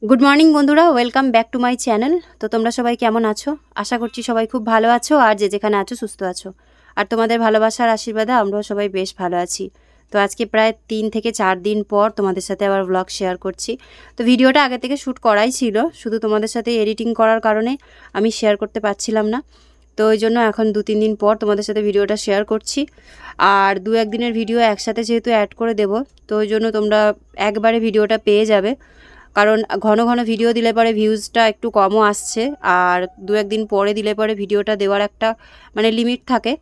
Good morning বন্ধুরা, welcome back to my channel. তো তোমরা সবাই কেমন আছো? আশা করছি সবাই খুব ভালো আছো, আর যে যেখানে আছো সুস্থ আছো। আর তোমাদের ভালোবাসার আশীর্বাদে আমরাও সবাই বেশ ভালো আছি। তো আজকে প্রায় 3 থেকে 4 দিন পর তোমাদের সাথে আবার ব্লগ শেয়ার করছি। তো ভিডিওটা আগে থেকে শ্যুট করাই ছিল, শুধু তোমাদের সাথে এডিটিং করার কারণে আমি শেয়ার করতে পারছিলাম না। তো ওই জন্য এখন 2-3 দিন পর তোমাদের সাথে ভিডিওটা শেয়ার করছি। আর 2-1 দিনের ভিডিও একসাথে যেহেতু অ্যাড করে দেবো, তো ওই জন্য তোমরা একবারে ভিডিওটা পেয়ে যাবে। কারণ ঘন ঘন ভিডিও দিলে পরে ভিউজটা একটু কমও আসছে, আর 2-1 দিন পরে দিলে পরে ভিডিওটা দেওয়ার একটা লিমিট থাকে।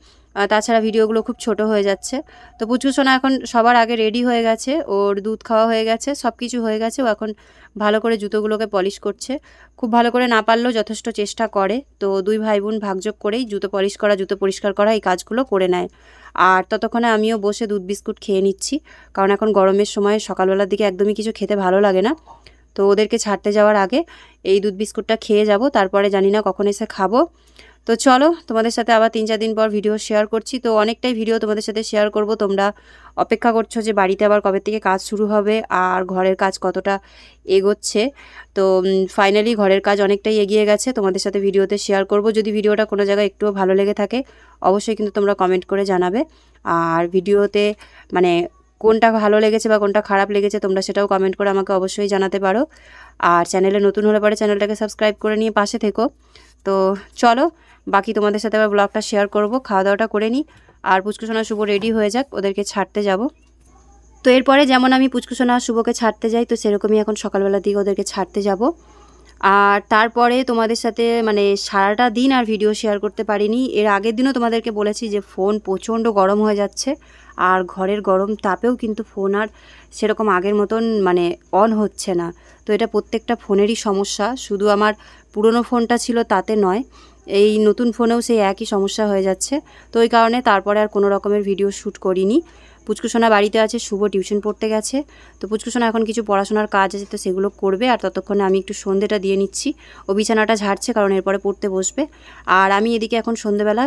তাছাড়া ভিডিওগুলো খুব ছোট হয়ে যাচ্ছে। তো পুচকু সোনা এখন সবার আগে রেডি হয়ে গেছে, ওর দুধ খাওয়া হয়ে গেছে, সব কিছু হয়ে গেছে। ও এখন ভালো করে জুতোগুলোকে পলিশ করছে। খুব ভালো করে না পারলেও যথেষ্ট চেষ্টা করে। তো দুই ভাই বোন ভাগযোগ করেই জুতো পলিশ করা, জুতো পরিষ্কার করা এই কাজগুলো করে নেয়। আর ততক্ষণে আমিও বসে দুধ বিস্কুট খেয়ে নিচ্ছি, কারণ এখন গরমের সময় সকালবেলার দিকে একদমই কিছু খেতে ভালো লাগে না। তো ওদেরকে ছাড়তে যাওয়ার আগে এই দুধ বিস্কুটটা খেয়ে যাব, তারপরে জানি না কখন এসে খাবো। তো চলো, তোমাদের সাথে আবার 3-4 দিন পর ভিডিও শেয়ার করছি। তো অনেকটাই ভিডিও তোমাদের সাথে শেয়ার করব। তোমরা অপেক্ষা করছো যে বাড়িতে আবার কবে থেকে কাজ শুরু হবে আর ঘরের কাজ কতটা এগোচ্ছে। তো ফাইনালি ঘরের কাজ অনেকটাই এগিয়ে গেছে, তোমাদের সাথে ভিডিওতে শেয়ার করব। যদি ভিডিওটা কোনো জায়গায় একটুও ভালো লেগে থাকে অবশ্যই কিন্তু তোমরা কমেন্ট করে জানাবে। আর ভিডিওতে কোনটা ভালো লেগেছে বা কোনটা খারাপ লেগেছে তোমরা সেটাও কমেন্ট করে আমাকে অবশ্যই জানাতে পারো। আর চ্যানেলে নতুন হলে পরে চ্যানেলটাকে সাবস্ক্রাইব করে নিয়ে পাশে থেকো। তো চলো, বাকি তোমাদের সাথে আবার ব্লগটা শেয়ার করব। খাওয়া দাওয়াটা করে নিই, আর পুচকুসোনা শুভ রেডি হয়ে যাক, ওদেরকে ছাড়তে যাব। তো এরপরে যেমন আমি পুচকুসোনা শুভকে ছাড়তে যাই, তো সেরকমই এখন সকালবেলার দিকে ওদেরকে ছাড়তে যাব। আর তারপরে তোমাদের সাথে সারাটা দিন আর ভিডিও শেয়ার করতে পারিনি। এর আগের দিনও তোমাদেরকে বলেছি যে ফোন প্রচণ্ড গরম হয়ে যাচ্ছে, আর ঘরের গরম তাপেও কিন্তু ফোন আর সেরকম আগের মতন অন হচ্ছে না। তো এটা প্রত্যেকটা ফোনেরই সমস্যা, শুধু আমার পুরনো ফোনটা ছিল তাতে নয়, এই নতুন ফোনেও সেই একই সমস্যা হয়ে যাচ্ছে। তো ওই কারণে তারপরে আর কোনো রকমের ভিডিও শ্যুট করিনি। পুচকুসোনা বাড়িতে আছে, শুভ টিউশন পড়তে গেছে। তো পুচকুসোনা এখন কিছু পড়াশোনার কাজ আছে, তো সেগুলো করবে। আর ততক্ষণে আমি একটু সন্ধ্যেটা দিয়ে নিচ্ছি। ও বিছানাটা ঝাড়ছে, কারণ এরপরে পড়তে বসবে। আর আমি এদিকে এখন সন্ধ্যেবেলা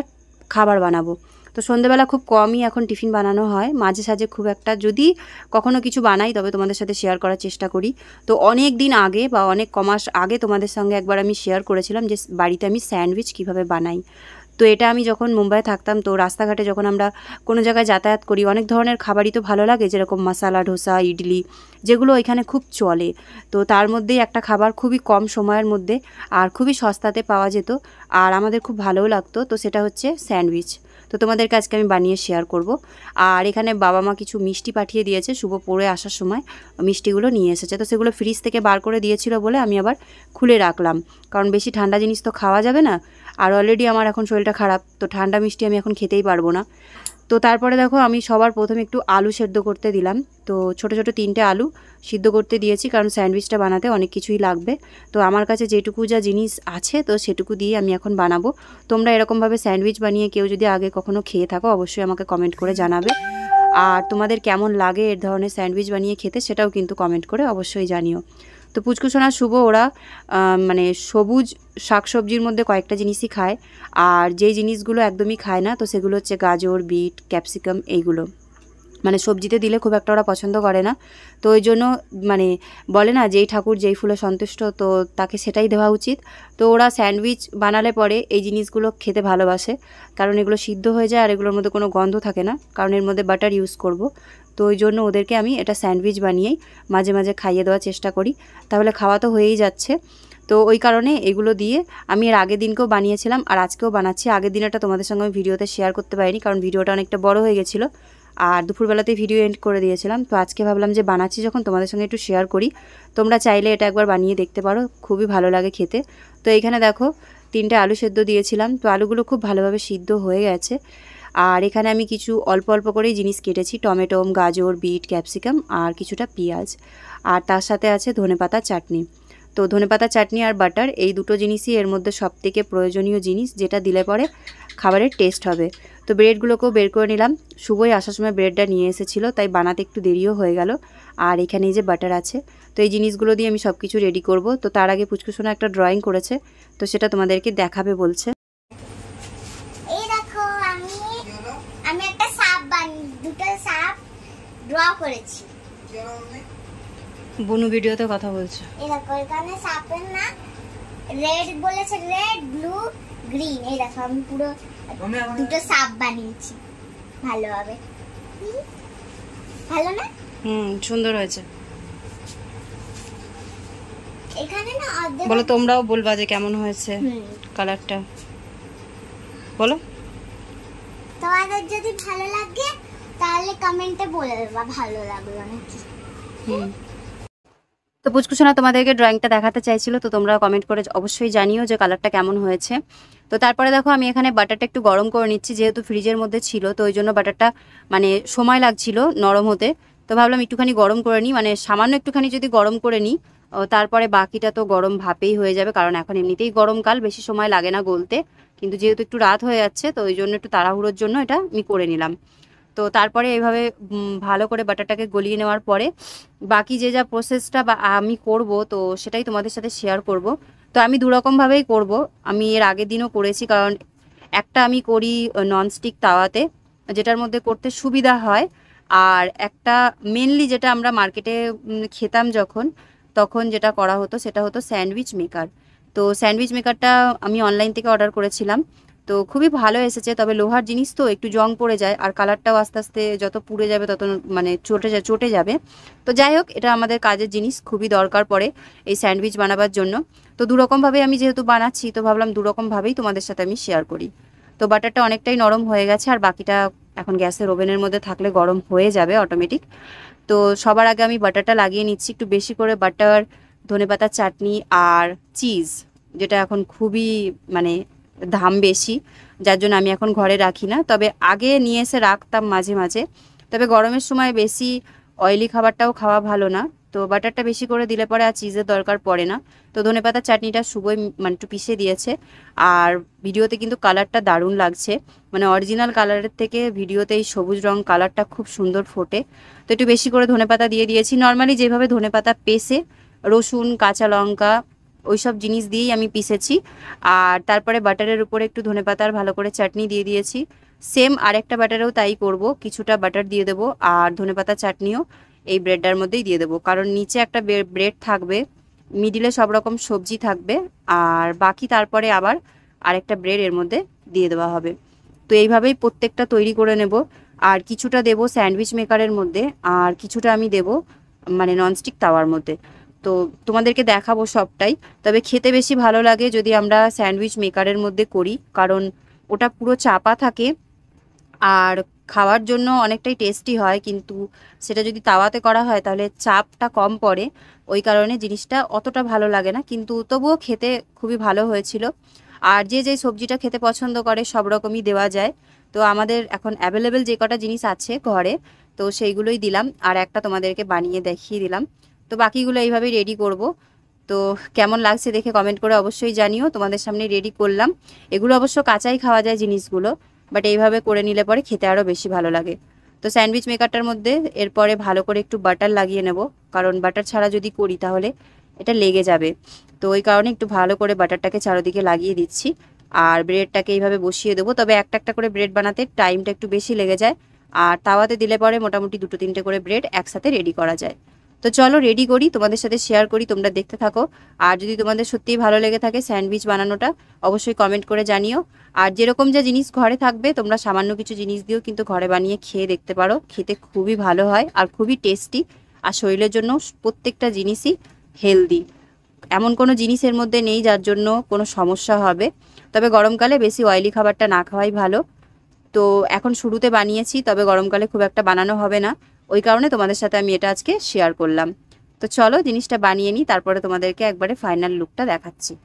খাবার বানাবো। তো সন্ধ্যেবেলা খুব কমই এখন টিফিন বানানো হয়, মাঝে সাঝে খুব একটা যদি কখনো কিছু বানাই তবে তোমাদের সাথে শেয়ার করার চেষ্টা করি। তো অনেক দিন আগে বা অনেক কমাস আগে তোমাদের সঙ্গে একবার আমি শেয়ার করেছিলাম যে বাড়িতে আমি স্যান্ডউইচ কিভাবে বানাই। তো এটা আমি যখন মুম্বাইয়ে থাকতাম, তো রাস্তাঘাটে যখন আমরা কোনো জায়গায় যাতায়াত করি, অনেক ধরনের খাবারই তো ভালো লাগে, যেরকম মশালা ডোসা, ইডলি, যেগুলো এখানে খুব চলে। তো তার মধ্যেই একটা খাবার খুবই কম সময়ের মধ্যে আর খুবই সস্তাতে পাওয়া যেত, আর আমাদের খুব ভালোও লাগতো। তো সেটা হচ্ছে স্যান্ডউইচ। তো তোমাদেরকে আজকে আমি বানিয়ে শেয়ার করব। আর এখানে বাবা মা কিছু মিষ্টি পাঠিয়ে দিয়েছে, শুভ পড়ে আসার সময় মিষ্টিগুলো নিয়ে এসেছে। তো সেগুলো ফ্রিজ থেকে বার করে দিয়েছিল বলে আমি আবার খুলে রাখলাম, কারণ বেশি ঠান্ডা জিনিস তো খাওয়া যাবে না। আর অলরেডি আমার এখন শরীরটা খারাপ, তো ঠান্ডা মিষ্টি আমি এখন খেতেই পারবো না। তো তারপরে দেখো, আমি সবার প্রথমে একটু আলু সেদ্ধ করতে দিলাম। তো ছোট ছোট 3টে আলু সিদ্ধ করতে দিয়েছি, কারণ স্যান্ডউইচটা বানাতে অনেক কিছুই লাগবে। তো আমার কাছে যেটুকু যা জিনিস আছে তো সেটুকু দিয়ে আমি এখন বানাবো। তোমরা এরকমভাবে স্যান্ডউইচ বানিয়ে কেউ যদি আগে কখনো খেয়ে থাকো অবশ্যই আমাকে কমেন্ট করে জানাবে। আর তোমাদের কেমন লাগে এর ধরনের স্যান্ডউইচ বানিয়ে খেতে সেটাও কিন্তু কমেন্ট করে অবশ্যই জানিও। তো পুচকুসোনা শুভ ওরা সবুজ শাকসবজির মধ্যে কয়েকটা জিনিসই খায়, আর যেই জিনিসগুলো একদমই খায় না তো সেগুলো হচ্ছে গাজর, বিট, ক্যাপসিকাম, এইগুলো সবজিতে দিলে খুব একটা ওরা পছন্দ করে না। তো ওই জন্য বলে না, যেই ঠাকুর যেই ফুলে সন্তুষ্ট, তো তাকে সেটাই দেওয়া উচিত। তো ওরা স্যান্ডউইচ বানালে পরে এই জিনিসগুলো খেতে ভালোবাসে, কারণ এগুলো সিদ্ধ হয়ে যায় আর এগুলোর মধ্যে কোনো গন্ধ থাকে না, কারণ এর মধ্যে বাটার ইউজ করব। তো ওই জন্য ওদেরকে আমি এটা স্যান্ডউইচ বানিয়েই মাঝে মাঝে খাইয়ে দেওয়ার চেষ্টা করি, তাহলে খাওয়া তো হয়েই যাচ্ছে। তো ওই কারণে এগুলো দিয়ে আমি এর আগের দিনকেও বানিয়েছিলাম আর আজকেও বানাচ্ছি। আগের দিনটা তোমাদের সঙ্গে আমি ভিডিওতে শেয়ার করতে পারিনি, কারণ ভিডিওটা অনেকটা বড় হয়ে গেছিলো আর দুপুরবেলাতেই ভিডিও এন্ড করে দিয়েছিলাম। তো আজকে ভাবলাম যে বানাচ্ছি যখন তোমাদের সঙ্গে একটু শেয়ার করি। তোমরা চাইলে এটা একবার বানিয়ে দেখতে পারো, খুবই ভালো লাগে খেতে। তো এইখানে দেখো 3টে আলু সেদ্ধ দিয়েছিলাম, তো আলুগুলো খুব ভালোভাবে সিদ্ধ হয়ে গেছে। আর এখানে আমি কিছু অল্প অল্প করেই জিনিস কেটেছি, টমেটো, গাজর, বিট, ক্যাপসিকাম আর কিছুটা পেঁয়াজ। আর তার সাথে আছে ধনেপাতা চাটনি। তো ধনেপাতা চাটনি আর বাটার, এই দুটো জিনিসই এর মধ্যে সবথেকে প্রয়োজনীয় জিনিস, যেটা দিলে পরে খাবারের টেস্ট হবে। তো ব্রেডগুলোকেও বের করে নিলাম। শুভই আসার সময় ব্রেডটা নিয়ে এসেছিলো, তাই বানাতে একটু দেরিও হয়ে গেল। আর এখানে এই যে বাটার আছে, তো এই জিনিসগুলো দিয়ে আমি সব কিছু রেডি করব। তো তার আগে পুচকুসোনা একটা ড্রয়িং করেছে, তো সেটা তোমাদেরকে দেখাবে বলছে। এই দেখো, আমি একটা সাপ দুটো সাপ ড্র করেছি। বুনু ভিডিওতে কথা বলছে। এই দেখো এখানে সাপের না রেড বলেছে, রেড ব্লু গ্রিন। এই দেখো আমি পুরো দুটো সাপ বানিয়েছি ভালোভাবে। ভালো না? সুন্দর হয়েছে। এখানে না অর্ধেক বলো, তোমরাও বলবা যে কেমন হয়েছে কালারটা, বলো। তোমাদের যদি ভালো লাগে তাহলে কমেন্টে বলে দেবা ভালো লাগলো নাকি। তো পুচকুসোনা তোমাদেরকে ড্রয়িংটা দেখাতে চাইছিল, তো তোমরা কমেন্ট করে অবশ্যই জানিও যে কালারটা কেমন হয়েছে। তো তারপরে দেখো আমি এখানে বাটারটা একটু গরম করে নিচ্ছি, যেহেতু ফ্রিজের মধ্যে ছিল তো ওই জন্য বাটারটা মানে সময় লাগছিল নরম হতে। তো ভাবলাম একটুখানি গরম করে নিই, মানে সামান্য একটুখানি যদি গরম করে নিই তারপরে বাকিটা তো গরম ভাপেই হয়ে যাবে, কারণ এখন এমনিতেই গরমকাল, বেশি সময় লাগে না গলতে। কিন্তু যেহেতু একটু রাত হয়ে যাচ্ছে তো ওই জন্য একটু তাড়াহুড়োর জন্য এটা আমি করে নিলাম। তো তারপরে এইভাবে ভালো করে বাটারটাকে গলিয়ে নেওয়ার পরে বাকি যে যা প্রসেসটা বা আমি করব তো সেটাই তোমাদের সাথে শেয়ার করব। তো আমি দুরকমভাবেই করব, আমি এর আগের দিনও করেছি, কারণ একটা আমি করি ননস্টিক তাওয়াতে, যেটার মধ্যে করতে সুবিধা হয়। আর একটা মেনলি যেটা আমরা মার্কেটে খেতাম যখন, তখন যেটা করা হতো সেটা হতো স্যান্ডউইচ মেকার। তো স্যান্ডউইচ মেকারটা আমি অনলাইন থেকে অর্ডার করেছিলাম, তো খুবই ভালো এসেছে। তবে লোহার জিনিস তো একটু জং পড়ে যায়, আর কালারটাও আস্তে আস্তে যত পুড়ে যাবে তত মানে চটে যাবে। তো যাই হোক, এটা আমাদের কাজের জিনিস, খুবই দরকার পড়ে এই স্যান্ডউইচ বানাবার জন্য। তো দুরকমভাবে আমি যেহেতু বানাচ্ছি তো ভাবলাম দুরকমভাবেই তোমাদের সাথে আমি শেয়ার করি। তো বাটারটা অনেকটাই নরম হয়ে গেছে, আর বাকিটা এখন গ্যাসের ওভেনের মধ্যে থাকলে গরম হয়ে যাবে অটোমেটিক। তো সবার আগে আমি বাটারটা লাগিয়ে নিচ্ছি, একটু বেশি করে বাটার, ধনেপাতার চাটনি আর চিজ, যেটা এখন খুবই মানে দাম বেশি, যার জন্য আমি এখন ঘরে রাখি না। তবে আগে নিয়ে এসে রাখতাম মাঝে মাঝে। তবে গরমের সময় বেশি অয়েলি খাবারটাও খাওয়া ভালো না, তো বাটারটা বেশি করে দিলে পরে আর চিজের দরকার পড়ে না। তো ধনেপাতার চাটনিটা শুভই মানে একটু পিষে দিয়েছে। আর ভিডিওতে কিন্তু কালারটা দারুণ লাগছে, মানে অরিজিনাল কালারের থেকে ভিডিওতে এই সবুজ রং কালারটা খুব সুন্দর ফোটে। তো একটু বেশি করে ধনেপাতা দিয়ে দিয়েছি, নর্মালি যেভাবে ধনেপাতা পেষে রসুন কাঁচা লঙ্কা ওইসব জিনিস দিয়েই আমি পিষেছি। আর তারপরে বাটারের উপরে একটু ধনেপাতার ভালো করে চাটনি দিয়ে দিয়েছি। সেম আরেকটা বাটারেও তাই করব, কিছুটা বাটার দিয়ে দেবো আর ধনেপাতা চাটনিও এই ব্রেডটার মধ্যেই দিয়ে দেবো, কারণ নিচে একটা ব্রেড থাকবে, মিডিলে সব রকম সবজি থাকবে, আর বাকি তারপরে আবার আরেকটা ব্রেড এর মধ্যে দিয়ে দেওয়া হবে। তো এইভাবেই প্রত্যেকটা তৈরি করে নেব। আর কিছুটা দেব স্যান্ডউইচ মেকারের মধ্যে, আর কিছুটা আমি দেব মানে ননস্টিক তাওয়ার মধ্যে। তো তোমাদেরকে দেখাবো সবটাই। তবে খেতে বেশি ভালো লাগে যদি আমরা স্যান্ডউইচ মেকারের মধ্যে করি, কারণ ওটা পুরো চাপা থাকে আর খাওয়ার জন্য অনেকটাই টেস্টি হয়। কিন্তু সেটা যদি তাওয়াতে করা হয় তাহলে চাপটা কম পড়ে, ওই কারণে জিনিসটা অতটা ভালো লাগে না, কিন্তু তবুও খেতে খুবই ভালো হয়েছিল। আর যে যে সবজিটা খেতে পছন্দ করে সব রকমই দেওয়া যায়। তো আমাদের এখন অ্যাভেলেবেল যে কটা জিনিস আছে ঘরে তো সেইগুলোই দিলাম, আর একটা তোমাদেরকে বানিয়ে দেখিয়ে দিলাম। তো বাকিগুলো এইভাবেই রেডি করব। তো কেমন লাগছে দেখে কমেন্ট করে অবশ্যই জানিও, তোমাদের সামনে রেডি করলাম। এগুলো অবশ্য কাঁচাই খাওয়া যায় জিনিসগুলো, বাট এইভাবে করে নিলে পরে খেতে আরও বেশি ভালো লাগে। তো স্যান্ডউইচ মেকারটার মধ্যে এরপরে ভালো করে একটু বাটার লাগিয়ে নেব, কারণ বাটার ছাড়া যদি করি তাহলে এটা লেগে যাবে। তো ওই কারণে একটু ভালো করে বাটারটাকে চারদিকে লাগিয়ে দিচ্ছি। আর ব্রেডটাকে এইভাবে বসিয়ে দেবো, তবে একটা একটা করে ব্রেড বানাতে টাইমটা একটু বেশি লেগে যায়। আর তাওয়াতে দিলে পরে মোটামুটি 2-3টে করে ব্রেড একসাথে রেডি করা যায়। তো চলো রেডি করি, তোমাদের সাথে শেয়ার করি, তোমরা দেখতে থাকো। আর যদি তোমাদের সত্যিই ভালো লেগে থাকে স্যান্ডউইচ বানানোটা অবশ্যই কমেন্ট করে জানিও। আর যেরকম যা জিনিস ঘরে থাকবে তোমরা সামান্য কিছু জিনিস দিয়েও কিন্তু ঘরে বানিয়ে খেয়ে দেখতে পারো, খেতে খুবই ভালো হয় আর খুবই টেস্টি। আর শরীরের জন্য প্রত্যেকটা জিনিসই হেলদি, এমন কোনো জিনিসের মধ্যে নেই যার জন্য কোনো সমস্যা হবে। তবে গরমকালে বেশি অয়েলি খাবারটা না খাওয়াই ভালো। তো এখন শুরুতে বানিয়েছি, তবে গরমকালে খুব একটা বানানো হবে না, ওই কারণে তোমাদের সাথে আমি এটা আজকে শেয়ার করলাম। তো চলো জিনিসটা বানিয়ে নিই, তারপরে তোমাদেরকে একবারে ফাইনাল লুকটা দেখাচ্ছি।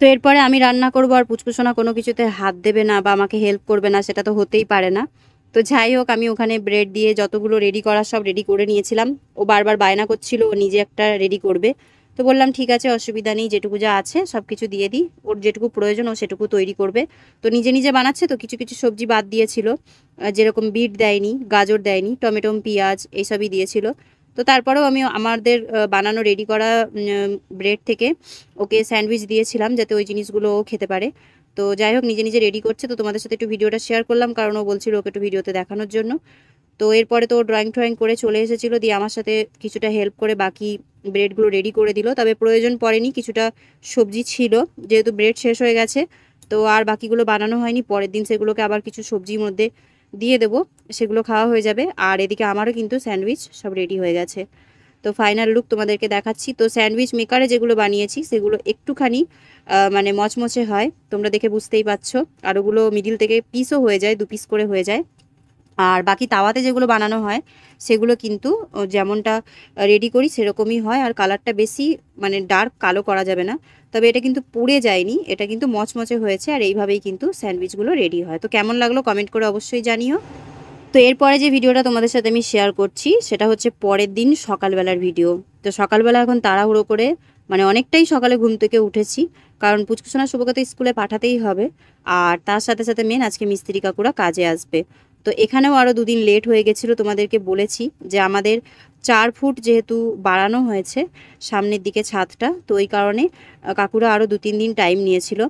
তো এরপরে আমি রান্না করবো আর পুচকুসোনা কোনো কিছুতে হাত দেবে না বা আমাকে হেল্প করবে না, সেটা তো হতেই পারে না। তো যাই হোক, আমি ওখানে ব্রেড দিয়ে যতগুলো রেডি করার সব রেডি করে নিয়েছিলাম। ও বারবার বায়না করছিল ও নিজে একটা রেডি করবে। তো বললাম ঠিক আছে, অসুবিধা নেই, যেটুকু যা আছে সব কিছু দিয়ে দিই, ওর যেটুকু প্রয়োজন ও সেটুকু তৈরি করবে। তো নিজে নিজে বানাচ্ছে, তো কিছু কিছু সবজি বাদ দিয়েছিল, যেরকম বিট দেয়নি, গাজর দেয়নি, টমেটো পেঁয়াজ এইসবই দিয়েছিল। তো তারপরেও আমি আমাদের বানানো রেডি করা ব্রেড থেকে ওকে স্যান্ডউইচ দিয়েছিলাম যাতে ওই জিনিসগুলো ও খেতে পারে। তো যাই হোক, নিজে নিজে রেডি করছে, তো তোমাদের সাথে একটু ভিডিওটা শেয়ার করলাম, কারণ ও বলছিল ওকে একটু ভিডিওতে দেখানোর জন্য। তো এরপরে তো ড্রয়িং ট্রয়িং করে চলে এসেছিলো, দিয়ে আমার সাথে কিছুটা হেল্প করে বাকি ব্রেডগুলো রেডি করে দিল। তবে প্রয়োজন পড়েনি, কিছুটা সবজি ছিল, যেহেতু ব্রেড শেষ হয়ে গেছে তো আর বাকিগুলো বানানো হয়নি। পরের দিন সেগুলোকে আবার কিছু সবজির মধ্যে দিয়ে দেবো, সেগুলো খাওয়া হয়ে যাবে। আর এদিকে আমারও কিন্তু স্যান্ডউইচ সব রেডি হয়ে গেছে। তো ফাইনাল লুক তোমাদেরকে দেখাচ্ছি। তো স্যান্ডউইচ মেকারে যেগুলো বানিয়েছি সেগুলো একটুখানি মানে মচমচে হয়, তোমরা দেখে বুঝতেই পারছো। আর ওগুলো মিডিল থেকে পিসও হয়ে যায়, 2 পিস করে হয়ে যায়। আর বাকি তাওয়াতে যেগুলো বানানো হয় সেগুলো কিন্তু যেমনটা রেডি করি সেরকমই হয়। আর কালারটা বেশি মানে ডার্ক কালো করা যাবে না। তবে এটা কিন্তু পুড়ে যায়নি, এটা কিন্তু মচমচে হয়েছে। আর এইভাবেই কিন্তু স্যান্ডউইচগুলো রেডি হয়। তো কেমন লাগলো কমেন্ট করে অবশ্যই জানিও। তো এরপরে যে ভিডিওটা তোমাদের সাথে আমি শেয়ার করছি সেটা হচ্ছে পরের দিন সকালবেলার ভিডিও। তো সকালবেলা এখন তাড়াহুড়ো করে মানে অনেকটাই সকালে ঘুম থেকে উঠেছি, কারণ পুচকুসোনা শুভকে তো স্কুলে পাঠাতেই হবে। আর তার সাথে সাথে মেন আজকে মিস্ত্রি কাকুরা কাজে আসবে। তো এখানেও আরও 2 দিন লেট হয়ে গেছিলো, তোমাদেরকে বলেছি যে আমাদের 4 ফুট যেহেতু বাড়ানো হয়েছে সামনের দিকে ছাদটা, তো ওই কারণে কাকুরা আরও 2-3 দিন টাইম নিয়েছিল।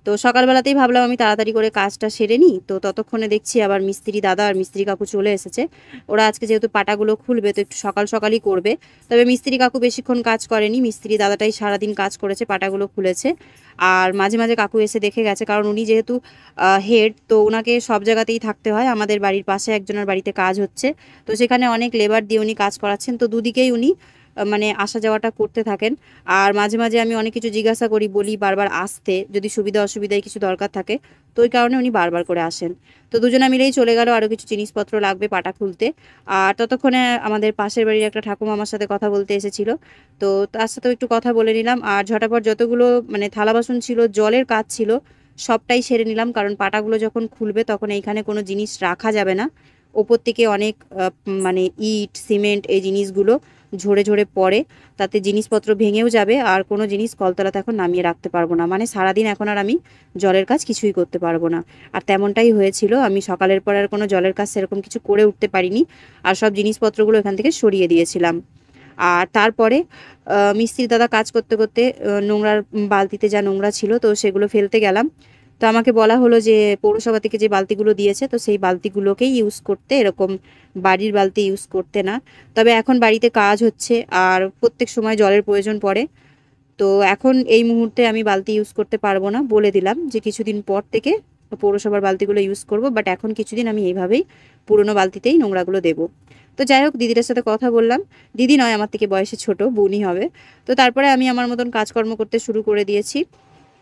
তো সকালবেলাতেই ভাবলাম আমি তাড়াতাড়ি করে কাজটা সেরে নিই। তো ততক্ষণে দেখছি আবার মিস্ত্রি দাদা আর মিস্ত্রি কাকু চলে এসেছে। ওরা আজকে যেহেতু পাটাগুলো খুলবে তো একটু সকাল সকালই করবে। তবে মিস্ত্রি কাকু বেশিক্ষণ কাজ করেনি, মিস্ত্রি দাদাটাই সারাদিন কাজ করেছে, পাটাগুলো খুলেছে। আর মাঝে মাঝে কাকু এসে দেখে গেছে, কারণ উনি যেহেতু হেড, তো ওনাকে সব জায়গাতেই থাকতে হয়। আমাদের বাড়ির পাশে একজনের বাড়িতে কাজ হচ্ছে, তো সেখানে অনেক লেবার দিয়ে উনি কাজ করাচ্ছেন। তো দুদিকেই উনি মানে আসা যাওয়াটা করতে থাকেন। আর মাঝে মাঝে আমি অনেক কিছু জিজ্ঞাসা করি, বলি বারবার আসতে, যদি সুবিধা অসুবিধায় কিছু দরকার থাকে, তো ওই কারণে উনি বারবার করে আসেন। তো দুজনে মিলেই চলে গেল, আরও কিছু জিনিসপত্র লাগবে পাটা খুলতে। আর ততক্ষণে আমাদের পাশের বাড়ির একটা ঠাকুমা আমার সাথে কথা বলতে এসেছিল, তো তার সাথেও একটু কথা বলে নিলাম। আর ঝটাপট যতগুলো মানে থালা বাসন ছিল, জলের কাজ ছিল, সবটাই সেরে নিলাম। কারণ পাটাগুলো যখন খুলবে তখন এইখানে কোনো জিনিস রাখা যাবে না। ওপর থেকে অনেক মানে ইট সিমেন্ট এই জিনিসগুলো ঝরে ঝরে পড়ে, তাতে জিনিসপত্র ভেঙেও যাবে। আর কোনো জিনিস কলতলাতে এখন নামিয়ে রাখতে পারবো না, মানে সারাদিন এখন আর আমি জলের কাজ কিছুই করতে পারবো না। আর তেমনটাই হয়েছিল, আমি সকালের পর আর কোনো জলের কাজ সেরকম কিছু করে উঠতে পারিনি। আর সব জিনিসপত্রগুলো এখান থেকে সরিয়ে দিয়েছিলাম। আর তারপরে মিস্ত্রি দাদা কাজ করতে করতে নোংরার বালতিতে যা নোংরা ছিল তো সেগুলো ফেলতে গেলাম। তো আমাকে বলা হলো যে পৌরসভা থেকে যে বালতিগুলো দিয়েছে তো সেই বালতিগুলোকেই ইউজ করতে, এরকম বাড়ির বালতি ইউজ করতে না। তবে এখন বাড়িতে কাজ হচ্ছে আর প্রত্যেক সময় জলের প্রয়োজন পড়ে, তো এখন এই মুহূর্তে আমি বালতি ইউজ করতে পারবো না। বলে দিলাম যে কিছুদিন পর থেকে পৌরসভার বালতিগুলো ইউজ করব, বাট এখন কিছুদিন আমি এইভাবেই পুরনো বালতিতেই নোংরাগুলো দেবো। তো যাই হোক, দিদিটার সাথে কথা বললাম, দিদি নয় আমার থেকে বয়সে ছোট, বোনই হবে। তো তারপরে আমি আমার মতন কাজকর্ম করতে শুরু করে দিয়েছি।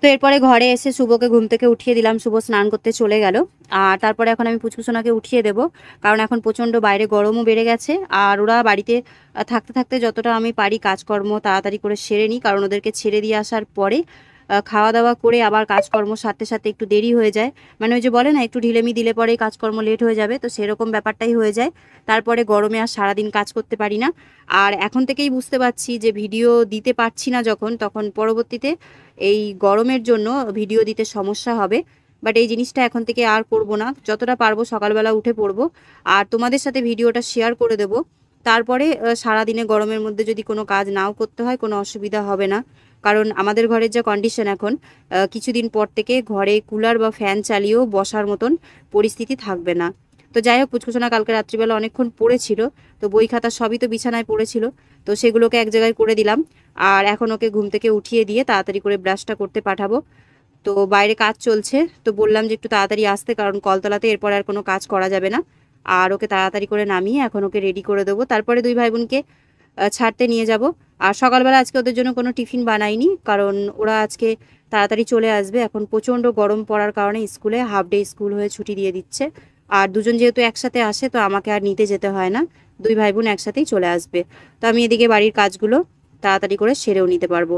তো এরপরে ঘরে এসে শুভকে ঘুম থেকে উঠিয়ে দিলাম, শুভ স্নান করতে চলে গেল। আর তারপরে এখন আমি পুচকুসোনাকে উঠিয়ে দেব, কারণ এখন প্রচণ্ড বাইরে গরমও বেড়ে গেছে। আর ওরা বাড়িতে থাকতে থাকতে যতটা আমি পারি কাজকর্ম তাড়াতাড়ি করে সেরে নিই, কারণ ওদেরকে ছেড়ে দিয়ে আসার পরে খাওয়া দাওয়া করে আবার কাজকর্ম সারতে সারতে একটু দেরি হয়ে যায়। মানে ওই যে বলে না, একটু ঢিলেমি দিলে পরেই কাজকর্ম লেট হয়ে যাবে, তো সেরকম ব্যাপারটাই হয়ে যায়। তারপরে গরমে আর সারাদিন কাজ করতে পারি না। আর এখন থেকেই বুঝতে পারছি যে ভিডিও দিতে পারছি না যখন, তখন পরবর্তীতে এই গরমের জন্য ভিডিও দিতে সমস্যা হবে। বাট এই জিনিসটা এখন থেকে আর করব না, যতটা পারবো সকালবেলা উঠে পড়বো আর তোমাদের সাথে ভিডিওটা শেয়ার করে দেব। তারপরে সারাদিনে গরমের মধ্যে যদি কোনো কাজ নাও করতে হয় কোনো অসুবিধা হবে না, কারণ আমাদের ঘরের যা কন্ডিশন এখন, কিছুদিন পর থেকে ঘরে কুলার বা ফ্যান চালিয়েও বসার মতন পরিস্থিতি থাকবে না। তো যাই হোক, পুচকুসোনা কালকে রাত্রিবেলা অনেকক্ষণ পড়েছিল, তো বই খাতা সবই তো বিছানায় পড়েছিল, তো সেগুলোকে এক জায়গায় করে দিলাম। আর এখন ওকে ঘুম থেকে উঠিয়ে দিয়ে তাড়াতাড়ি করে ব্রাশটা করতে পাঠাবো। তো বাইরে কাজ চলছে, তো বললাম যে একটু তাড়াতাড়ি আসতে, কারণ কলতলাতে এরপর আর কোনো কাজ করা যাবে না। আর ওকে তাড়াতাড়ি করে নামিয়ে এখন ওকে রেডি করে দেবো, তারপরে 2 ভাই বোনকে ছাড়তে নিয়ে যাব। আর সকালবেলা আজকে ওদের জন্য কোনো টিফিন বানাইনি, কারণ ওরা আজকে তাড়াতাড়ি চলে আসবে। এখন প্রচণ্ড গরম পড়ার কারণে স্কুলে হাফ ডে স্কুল হয়ে ছুটি দিয়ে দিচ্ছে। আর দুজন যেহেতু একসাথে আসে তো আমাকে আর নিতে যেতে হয় না, 2 ভাই বোন একসাথেই চলে আসবে। তো আমি এদিকে বাড়ির কাজগুলো তাড়াতাড়ি করে সেরেও নিতে পারবো।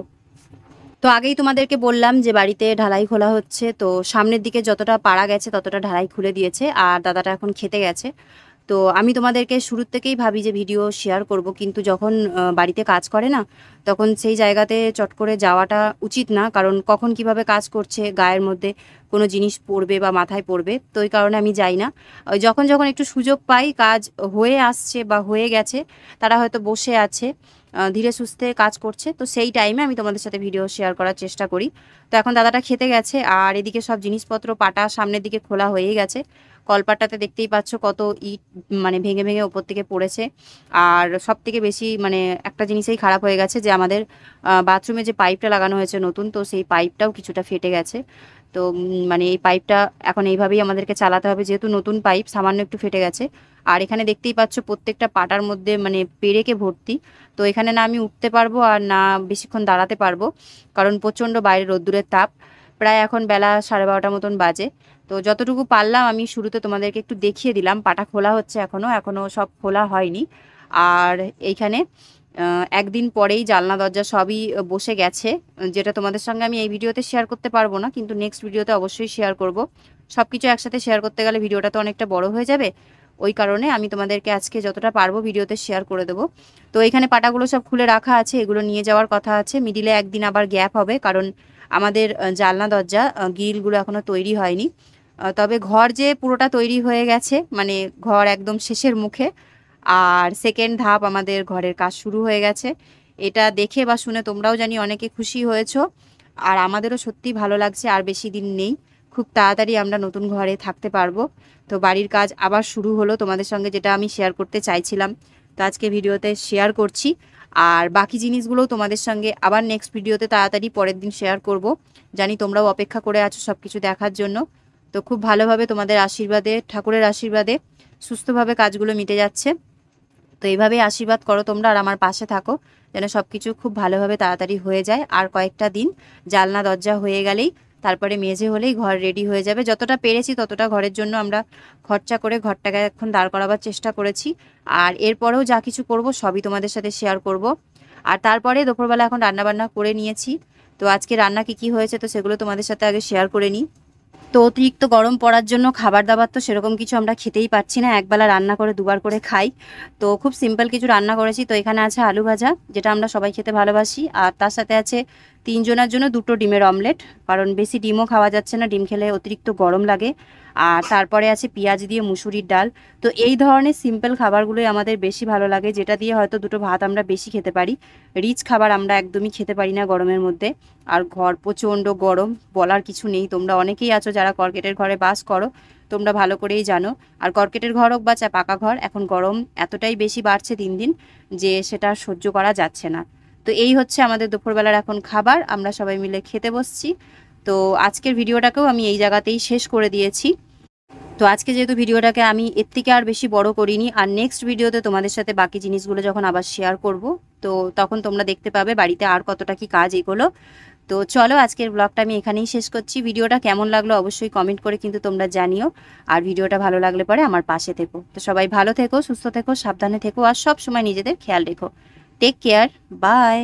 তো তো আগেই তোমাদেরকে বললাম যে বাড়িতে ঢালাই খোলা হচ্ছে, তো সামনের দিকে যতটা পারা গেছে ততটা ঢালাই খুলে দিয়েছে আর দাদাটা এখন খেতে গেছে। তো আমি তোমাদেরকে শুরুর থেকেই ভাবি যে ভিডিও শেয়ার করব, কিন্তু যখন বাড়িতে কাজ করে না, তখন সেই জায়গাতে চট করে যাওয়াটা উচিত না, কারণ কখন কিভাবে কাজ করছে, গায়ের মধ্যে কোনো জিনিস পড়বে বা মাথায় পড়বে, তো ওই কারণে আমি যাই না। ওই যখন যখন একটু সুযোগ পাই, কাজ হয়ে আসছে বা হয়ে গেছে, তারা হয়তো বসে আছে, ধীরে সুস্থে কাজ করছে, তো সেই টাইমে আমি তোমাদের সাথে ভিডিও শেয়ার করার চেষ্টা করি। তো এখন দাদাটা খেতে গেছে আর এদিকে সব জিনিসপত্র পাটা সামনের দিকে খোলা হয়েই গেছে। কলপাটটাতে দেখতেই পাচ্ছ কত ইট মানে ভেঙে ভেঙে ওপর থেকে পড়েছে। আর সব থেকে বেশি মানে একটা জিনিসেই খারাপ হয়ে গেছে যে আমাদের বাথরুমে যে পাইপটা লাগানো হয়েছে নতুন, তো সেই পাইপটাও কিছুটা ফেটে গেছে। তো মানে এই পাইপটা এখন এইভাবেই আমাদেরকে চালাতে হবে, যেহেতু নতুন পাইপ সামান্য একটু ফেটে গেছে। আর এখানে দেখতেই পাচ্ছ প্রত্যেকটা পাটার মধ্যে মানে পেরেকে ভর্তি। তো এখানে না আমি উঠতে পারবো আর না বেশিক্ষণ দাঁড়াতে পারবো, কারণ প্রচণ্ড বাইরে রোদ্দুরের তাপ। প্রায় এখন বেলা 12:30 মতন বাজে। তো যতটুকু পারলাম আমি শুরুতে তোমাদেরকে একটু দেখিয়ে দিলাম। পাটা খোলা হচ্ছে এখনও সব খোলা হয়নি। আর এইখানে একদিন পরেই জানলা দরজা সবই বসে গেছে, যেটা তোমাদের সঙ্গে আমি এই ভিডিওতে শেয়ার করতে পারবো না, কিন্তু নেক্সট ভিডিওতে অবশ্যই শেয়ার করব। সব কিছু একসাথে শেয়ার করতে গেলে ভিডিওটা তো অনেকটা বড় হয়ে যাবে, ওই কারণে আমি তোমাদেরকে আজকে যতটা পারবো ভিডিওতে শেয়ার করে দেবো। তো এখানে পাটাগুলো সব খুলে রাখা আছে, এগুলো নিয়ে যাওয়ার কথা আছে। মিডিলে একদিন আবার গ্যাপ হবে, কারণ আমাদের জানলা দরজা গ্রিলগুলো এখনও তৈরি হয়নি। তবে ঘর যে পুরোটা তৈরি হয়ে গেছে, মানে ঘর একদম শেষের মুখে। আর সেকেন্ড ধাপ আমাদের ঘরের কাজ শুরু হয়ে গেছে। এটা দেখে বা শুনে তোমরাও জানি অনেকে খুশি হয়েছো, আর আমাদেরও সত্যি ভালো লাগছে। আর বেশি দিন নেই, খুব তাড়াতাড়ি আমরা নতুন ঘরে থাকতে পারবো। তো বাড়ির কাজ আবার শুরু হলো তোমাদের সঙ্গে, যেটা আমি শেয়ার করতে চাইছিলাম, তো আজকে ভিডিওতে শেয়ার করছি। আর বাকি জিনিসগুলোও তোমাদের সঙ্গে আবার নেক্সট ভিডিওতে তাড়াতাড়ি পরের দিন শেয়ার করব। জানি তোমরাও অপেক্ষা করে আছো সব কিছু দেখার জন্য। তো খুব ভালোভাবে তোমাদের আশীর্বাদে, ঠাকুরের আশীর্বাদে সুস্থভাবে কাজগুলো মিটে যাচ্ছে। তো এইভাবেই আশীর্বাদ করো তোমরা আর আমার পাশে থাকো, যেন সব কিছু খুব ভালোভাবে তাড়াতাড়ি হয়ে যায়। আর কয়েকটা দিন জানলা দরজা হয়ে গেলেই, তারপরে মেঝে হলেই ঘর রেডি হয়ে যাবে। যতটা পেরেছি ততটা ঘরের জন্য আমরা খরচা করে ঘরটাকে এখন দাঁড় করাবার চেষ্টা করেছি। আর এরপরেও যা কিছু করব সবই তোমাদের সাথে শেয়ার করব। আর তারপরে দুপুরবেলা এখন রান্নাবান্না করে নিয়েছি। তো আজকে রান্না কি হয়েছে তো সেগুলো তোমাদের সাথে আগে শেয়ার করে নিই। তো অতিরিক্ত গরম পড়ার জন্য খাবার দাবার তো সেরকম কিছু আমরা খেতেই পারছি না, একবেলা রান্না করে দুবার করে খাই। তো খুব সিম্পল কিছু রান্না করেছি। তো এখানে আছে আলু ভাজা, যেটা আমরা সবাই খেতে ভালোবাসি, আর তার সাথে আছে 3 জনের জন্য 2টো ডিমের অমলেট, কারণ বেশি ডিমও খাওয়া যাচ্ছে না, ডিম খেলে অতিরিক্ত গরম লাগে। আর তারপরে আছে পেঁয়াজ দিয়ে মুসুরির ডাল। তো এই ধরনের সিম্পল খাবারগুলোই আমাদের বেশি ভালো লাগে, যেটা দিয়ে হয়তো 2টো ভাত আমরা বেশি খেতে পারি। রিচ খাবার আমরা একদমই খেতে পারি না গরমের মধ্যে। আর ঘর প্রচণ্ড গরম, বলার কিছু নেই। তোমরা অনেকেই আছো যারা কর্কেটের ঘরে বাস করো, তোমরা ভালো করেই জানো। আর কর্কেটের ঘর হোক বা পাকা ঘর, এখন গরম এতটাই বেশি বাড়ছে দিন দিন যে সেটা সহ্য করা যাচ্ছে না। তো এই হচ্ছে আমাদের দুপুরবেলার এখন খাবার, আমরা সবাই মিলে খেতে বসছি। তো আজকের ভিডিওটাকেও আমি এই জায়গাতেই শেষ করে দিয়েছি। তো আজকে যেহেতু ভিডিওটাকে আমি এর থেকে আর বেশি বড় করিনি, আর নেক্সট ভিডিওতে তোমাদের সাথে বাকি জিনিসগুলো যখন আবার শেয়ার করব, তো তখন তোমরা দেখতে পাবে বাড়িতে আর কতটা কি কাজ এগুলো। তো চলো আজকের ব্লগটা আমি এখানেই শেষ করছি। ভিডিওটা কেমন লাগলো অবশ্যই কমেন্ট করে কিন্তু তোমরা জানিও। আর ভিডিওটা ভালো লাগলে পরে আমার পাশে থেকো। তো সবাই ভালো থেকো, সুস্থ থেকো, সাবধানে থেকো, আর সব সময় নিজেদের খেয়াল রেখো। Take care, by.